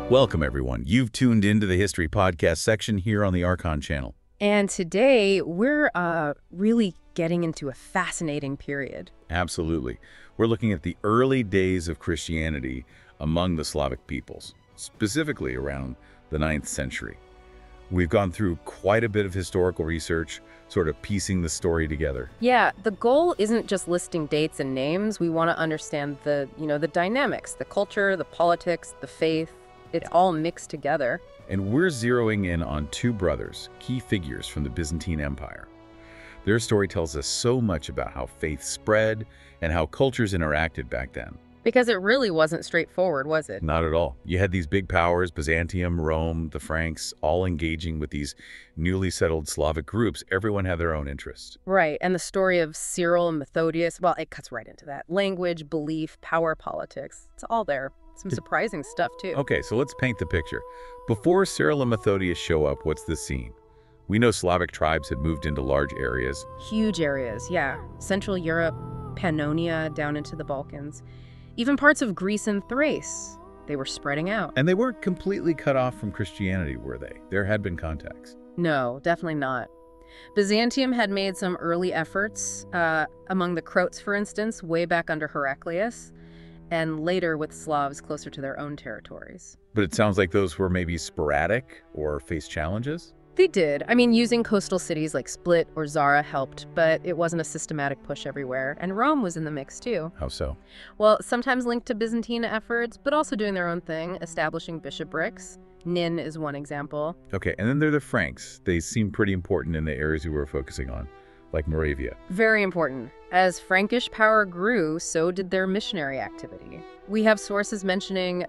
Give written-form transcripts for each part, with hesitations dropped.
Welcome, everyone. You've tuned into the History Podcast section here on the Archon channel. And today, we're really getting into a fascinating period. Absolutely. We're looking at the early days of Christianity among the Slavic peoples, specifically around the 9th century. We've gone through quite a bit of historical research, sort of piecing the story together. Yeah, the goal isn't just listing dates and names. We want to understand the dynamics, the culture, the politics, the faith. It's all mixed together. And we're zeroing in on two brothers, key figures from the Byzantine Empire. Their story tells us so much about how faith spread and how cultures interacted back then. Because it really wasn't straightforward, was it? Not at all. You had these big powers, Byzantium, Rome, the Franks, all engaging with these newly settled Slavic groups. Everyone had their own interests. Right, and the story of Cyril and Methodius, well, it cuts right into that. Language, belief, power, politics, it's all there. Some surprising stuff, too. Okay, so let's paint the picture. Before Cyril and Methodius show up, what's the scene? We know Slavic tribes had moved into large areas. Huge areas, yeah. Central Europe, Pannonia, down into the Balkans. Even parts of Greece and Thrace. They were spreading out. And they weren't completely cut off from Christianity, were they? There had been contacts. No, definitely not. Byzantium had made some early efforts, among the Croats, for instance, way back under Heraclius, and later with Slavs closer to their own territories. But it sounds like those were maybe sporadic or faced challenges? They did. I mean, using coastal cities like Split or Zara helped, but it wasn't a systematic push everywhere. And Rome was in the mix, too. How so? Well, sometimes linked to Byzantine efforts, but also doing their own thing, establishing bishoprics. Nin is one example. Okay, and then there are the Franks. They seem pretty important in the areas we were focusing on, like Moravia. Very important. As Frankish power grew, so did their missionary activity. We have sources mentioning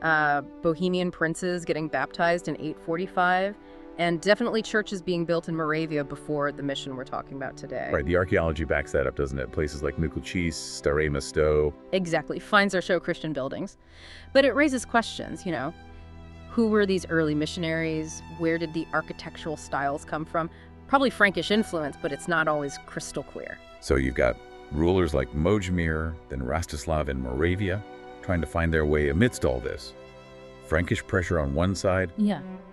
Bohemian princes getting baptized in 845, and definitely churches being built in Moravia before the mission we're talking about today. Right, the archaeology backs that up, doesn't it? Places like Mikulčice, Stare Mesto. Exactly, finds or show Christian buildings. But it raises questions, Who were these early missionaries? Where did the architectural styles come from? Probably Frankish influence, but it's not always crystal clear. So you've got rulers like Mojmir, then Rastislav in Moravia, trying to find their way amidst all this. Frankish pressure on one side,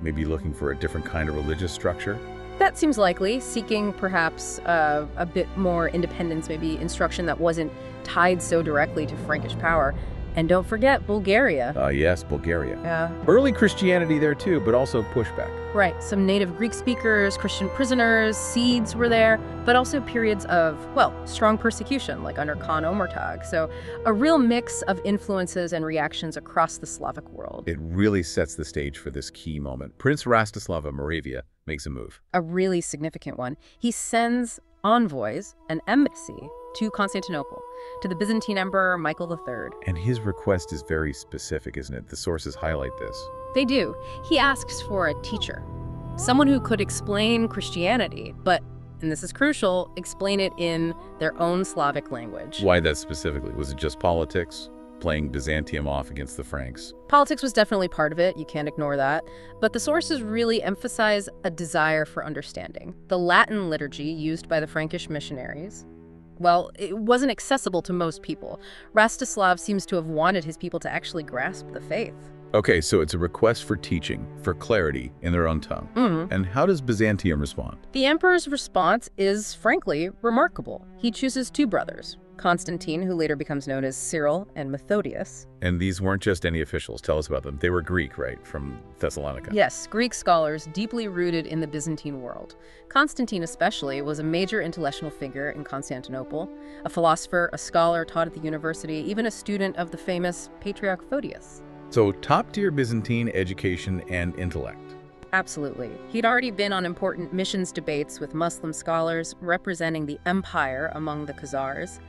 maybe looking for a different kind of religious structure. That seems likely, seeking perhaps a bit more independence, maybe instruction that wasn't tied so directly to Frankish power. And don't forget Bulgaria. Yes, Bulgaria. Yeah. Early Christianity there too, but also pushback. Right, some native Greek speakers, Christian prisoners, Seeds were there, but also periods of, strong persecution, like under Khan Omurtag. So a real mix of influences and reactions across the Slavic world. It really sets the stage for this key moment. Prince Rastislav of Moravia makes a move. A really significant one. He sends envoys, an embassy, to Constantinople, to the Byzantine Emperor Michael III. And his request is very specific, isn't it? The sources highlight this. They do. He asks for a teacher, someone who could explain Christianity, but, and this is crucial, explain it in their own Slavic language. Why that specifically? Was it just politics? Playing Byzantium off against the Franks? Politics was definitely part of it, you can't ignore that. But the sources really emphasize a desire for understanding. The Latin liturgy used by the Frankish missionaries, it wasn't accessible to most people. Rastislav seems to have wanted his people to actually grasp the faith. Okay, so it's a request for teaching, for clarity in their own tongue. And how does Byzantium respond? The emperor's response is, frankly, remarkable. He chooses two brothers, Constantine, who later becomes known as Cyril, and Methodius. And these weren't just any officials. Tell us about them. They were Greek, right? From Thessalonica. Yes, Greek scholars deeply rooted in the Byzantine world. Constantine especially was a major intellectual figure in Constantinople, a philosopher, a scholar, taught at the university, even a student of the famous Patriarch Photius. So top-tier Byzantine education and intellect. Absolutely. He'd already been on important missions debates with Muslim scholars representing the empire among the Khazars,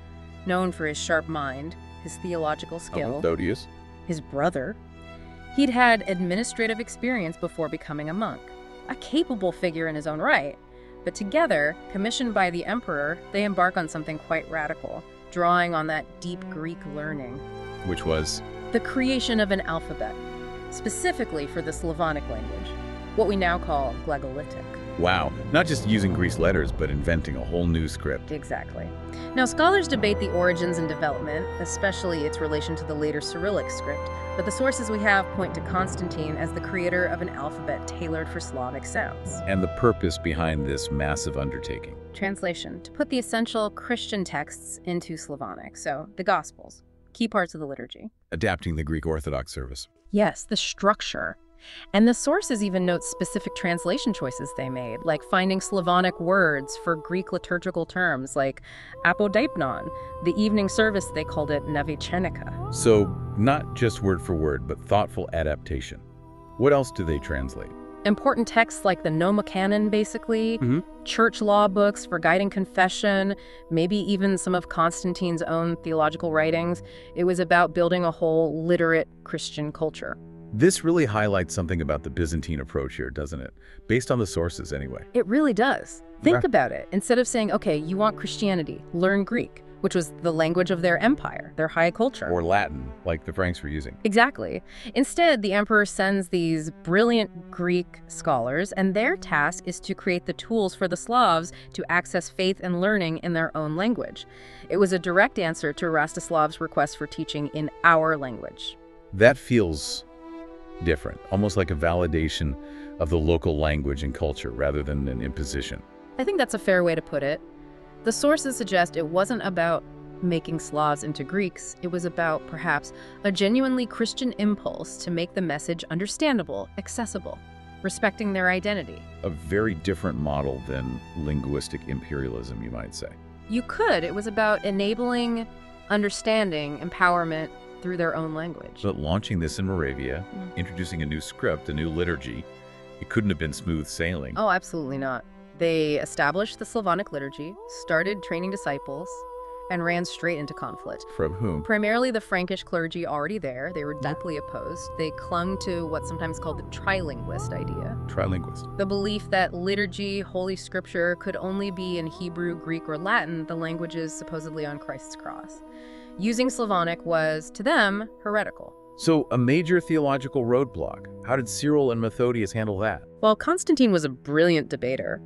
known for his sharp mind, his theological skill. Methodius. His brother. He'd had administrative experience before becoming a monk, a capable figure in his own right. But together, commissioned by the emperor, they embark on something quite radical, drawing on that deep Greek learning. Which was? The creation of an alphabet, specifically for the Slavonic language, what we now call Glagolitic. Wow, not just using Greek letters, but inventing a whole new script. Exactly. Now, scholars debate the origins and development, especially its relation to the later Cyrillic script. but the sources we have point to Constantine as the creator of an alphabet tailored for Slavic sounds. And the purpose behind this massive undertaking? Translation: to put the essential Christian texts into Slavonic, so the Gospels, key parts of the liturgy. Adapting the Greek Orthodox service. Yes, the structure. And the sources even note specific translation choices they made, like finding Slavonic words for Greek liturgical terms, like apodipnon. The evening service, they called it navichenica. So, not just word for word, but thoughtful adaptation. What else do they translate? Important texts like the Nomocanon, basically, church law books for guiding confession, maybe even some of Constantine's own theological writings. It was about building a whole literate Christian culture. This really highlights something about the Byzantine approach here, doesn't it? Based on the sources, anyway. It really does. Think about it. Instead of saying, okay, you want Christianity, learn Greek, which was the language of their empire, their high culture. Or Latin, like the Franks were using. Exactly. Instead, the emperor sends these brilliant Greek scholars, and their task is to create the tools for the Slavs to access faith and learning in their own language. It was a direct answer to Rostislav's request for teaching in our language. That feels different, almost like a validation of the local language and culture rather than an imposition. I think that's a fair way to put it. The sources suggest it wasn't about making Slavs into Greeks. It was about, perhaps, a genuinely Christian impulse to make the message understandable, accessible, respecting their identity. A very different model than linguistic imperialism, you might say. You could. It was about enabling understanding, empowerment through their own language. But launching this in Moravia, introducing a new script, a new liturgy, it couldn't have been smooth sailing. Oh, absolutely not. They established the Slavonic liturgy, started training disciples, and ran straight into conflict. From whom? Primarily the Frankish clergy already there. They were deeply opposed. They clung to what's sometimes called the trilinguist idea. Trilinguist. The belief that liturgy, Holy Scripture, could only be in Hebrew, Greek, or Latin, the languages supposedly on Christ's cross. Using Slavonic was, to them, heretical. So, a major theological roadblock. How did Cyril and Methodius handle that? Well, Constantine was a brilliant debater.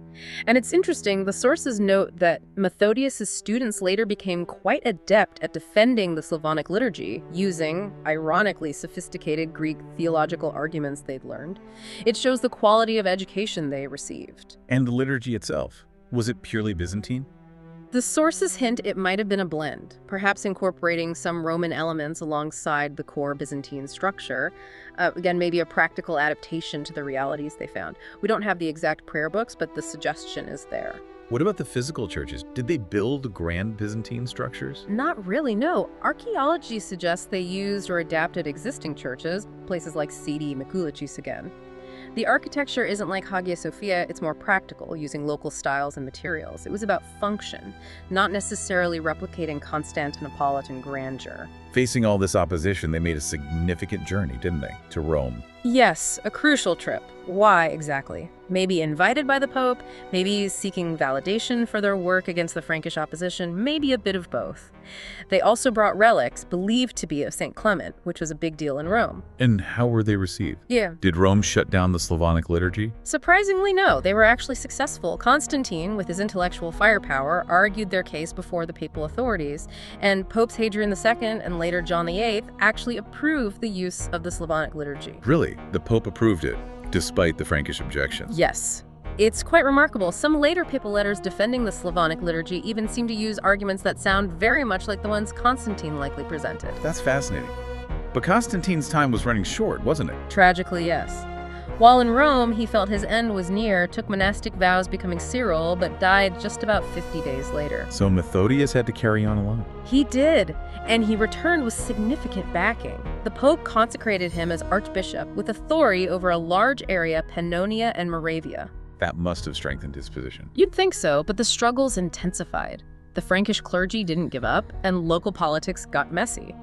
And it's interesting, the sources note that Methodius' students later became quite adept at defending the Slavonic liturgy, using, ironically, sophisticated Greek theological arguments they'd learned. It shows the quality of education they received. And the liturgy itself, was it purely Byzantine? The sources hint it might have been a blend, perhaps incorporating some Roman elements alongside the core Byzantine structure. Again, maybe a practical adaptation to the realities they found. We don't have the exact prayer books, but the suggestion is there. What about the physical churches? Did they build grand Byzantine structures? Not really, no. Archaeology suggests they used or adapted existing churches, places like Sidi Mikulicis again. The architecture isn't like Hagia Sophia, it's more practical, using local styles and materials. It was about function, not necessarily replicating Constantinopolitan grandeur. Facing all this opposition, they made a significant journey, didn't they, to Rome? Yes, a crucial trip. Why exactly? Maybe invited by the Pope, maybe seeking validation for their work against the Frankish opposition, maybe a bit of both. They also brought relics believed to be of St. Clement, which was a big deal in Rome. And how were they received? Yeah. Did Rome shut down the Slavonic liturgy? Surprisingly, no. They were actually successful. Constantine, with his intellectual firepower, argued their case before the papal authorities, and Popes Hadrian II and later John VIII actually approved the use of the Slavonic liturgy. Really? The Pope approved it, despite the Frankish objections? Yes. It's quite remarkable. Some later papal letters defending the Slavonic liturgy even seem to use arguments that sound very much like the ones Constantine likely presented. That's fascinating. But Constantine's time was running short, wasn't it? Tragically, yes. While in Rome, he felt his end was near, took monastic vows becoming Cyril, but died just about 50 days later. So Methodius had to carry on alone? He did, and he returned with significant backing. The Pope consecrated him as archbishop with authority over a large area, Pannonia and Moravia. That must have strengthened his position. You'd think so, but the struggles intensified. The Frankish clergy didn't give up, and local politics got messy.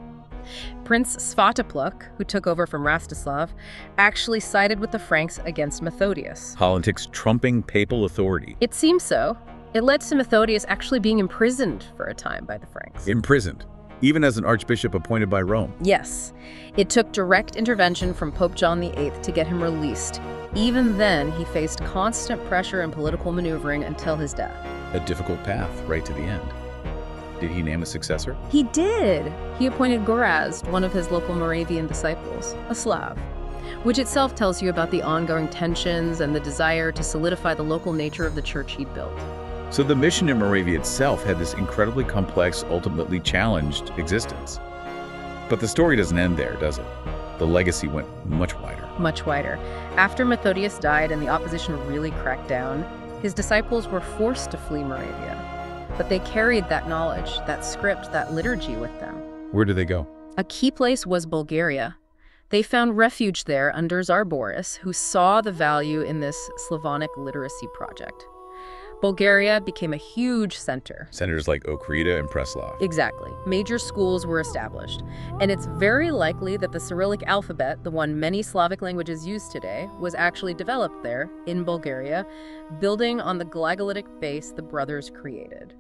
Prince Svatopluk, who took over from Rastislav, actually sided with the Franks against Methodius. Politics trumping papal authority. It seems so. It led to Methodius actually being imprisoned for a time by the Franks. Imprisoned, even as an archbishop appointed by Rome. Yes. It took direct intervention from Pope John VIII to get him released. Even then, he faced constant pressure and political maneuvering until his death. A difficult path right to the end. Did he name a successor? He did. He appointed Gorazd, one of his local Moravian disciples, a Slav, which itself tells you about the ongoing tensions and the desire to solidify the local nature of the church he'd built. So the mission in Moravia itself had this incredibly complex, ultimately challenged existence. But the story doesn't end there, does it? The legacy went much wider. Much wider. After Methodius died and the opposition really cracked down, his disciples were forced to flee Moravia. But they carried that knowledge, that script, that liturgy with them. Where did they go? A key place was Bulgaria. They found refuge there under Tsar Boris, who saw the value in this Slavonic literacy project. Bulgaria became a huge center. Centers like Ohrid and Preslav. Exactly. Major schools were established. And it's very likely that the Cyrillic alphabet, the one many Slavic languages use today, was actually developed there, in Bulgaria, building on the Glagolitic base the brothers created.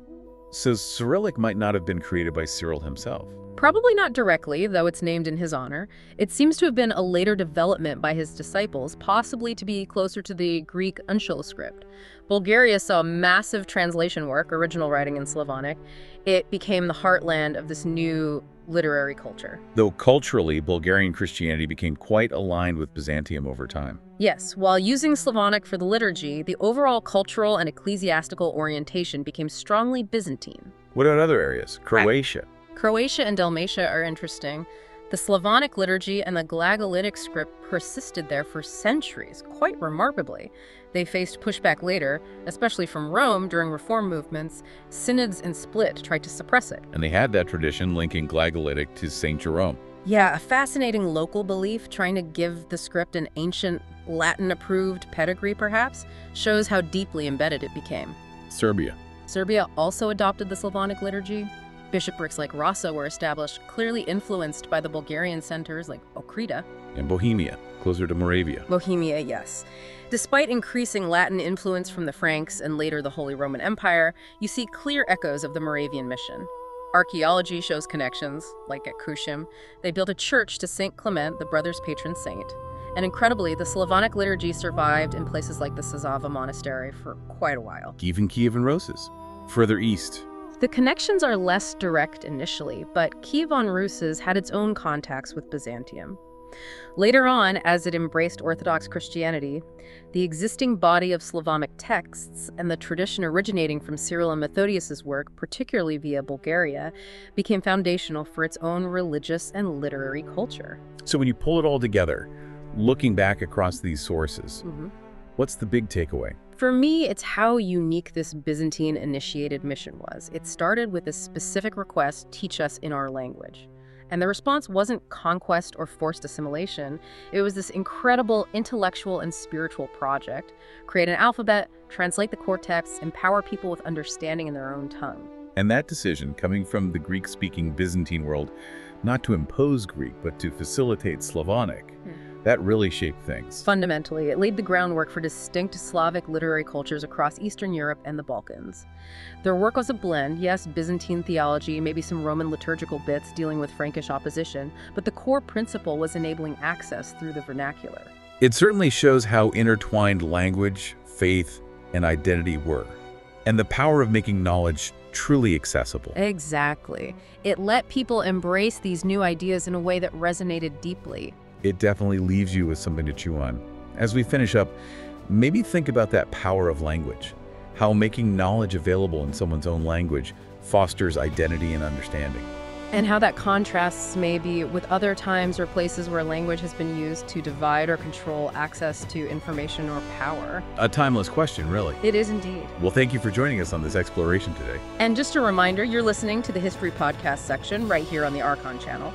So Cyrillic might not have been created by Cyril himself. Probably not directly, though it's named in his honor. It seems to have been a later development by his disciples, possibly to be closer to the Greek Uncial script. Bulgaria saw massive translation work, original writing in Slavonic. It became the heartland of this new literary culture. Though culturally, Bulgarian Christianity became quite aligned with Byzantium over time. Yes, while using Slavonic for the liturgy, the overall cultural and ecclesiastical orientation became strongly Byzantine. What about other areas? Croatia. Croatia and Dalmatia are interesting. The Slavonic liturgy and the Glagolitic script persisted there for centuries, quite remarkably. They faced pushback later, especially from Rome during reform movements. Synods in Split tried to suppress it. And they had that tradition linking Glagolitic to St. Jerome. Yeah, a fascinating local belief trying to give the script an ancient Latin-approved pedigree, perhaps, shows how deeply embedded it became. Serbia. Serbia also adopted the Slavonic liturgy. Bishoprics like Rasa were established, clearly influenced by the Bulgarian centers like Ohrid. And Bohemia, closer to Moravia. Bohemia, yes. Despite increasing Latin influence from the Franks and later the Holy Roman Empire, you see clear echoes of the Moravian mission. Archaeology shows connections, like at Krushim. They built a church to St. Clement, the brothers' patron saint. And incredibly, the Slavonic liturgy survived in places like the Sazava Monastery for quite a while. Even Kiev and Roses. Further east. The connections are less direct initially, but Kievan Rus had its own contacts with Byzantium. Later on, as it embraced Orthodox Christianity, the existing body of Slavonic texts and the tradition originating from Cyril and Methodius' work, particularly via Bulgaria, became foundational for its own religious and literary culture. So when you pull it all together, looking back across these sources, what's the big takeaway? For me, it's how unique this Byzantine-initiated mission was. It started with a specific request, teach us in our language. And the response wasn't conquest or forced assimilation. It was this incredible intellectual and spiritual project. Create an alphabet, translate the core texts, empower people with understanding in their own tongue. And that decision, coming from the Greek-speaking Byzantine world, not to impose Greek, but to facilitate Slavonic, that really shaped things. Fundamentally, it laid the groundwork for distinct Slavic literary cultures across Eastern Europe and the Balkans. Their work was a blend, yes, Byzantine theology, maybe some Roman liturgical bits dealing with Frankish opposition, but the core principle was enabling access through the vernacular. It certainly shows how intertwined language, faith, and identity were, and the power of making knowledge truly accessible. Exactly. It let people embrace these new ideas in a way that resonated deeply. It definitely leaves you with something to chew on. As we finish up, maybe think about that power of language, how making knowledge available in someone's own language fosters identity and understanding. And how that contrasts maybe with other times or places where language has been used to divide or control access to information or power. A timeless question, really. It is indeed. Well, thank you for joining us on this exploration today. And just a reminder, you're listening to the History Podcast section right here on the Archon channel.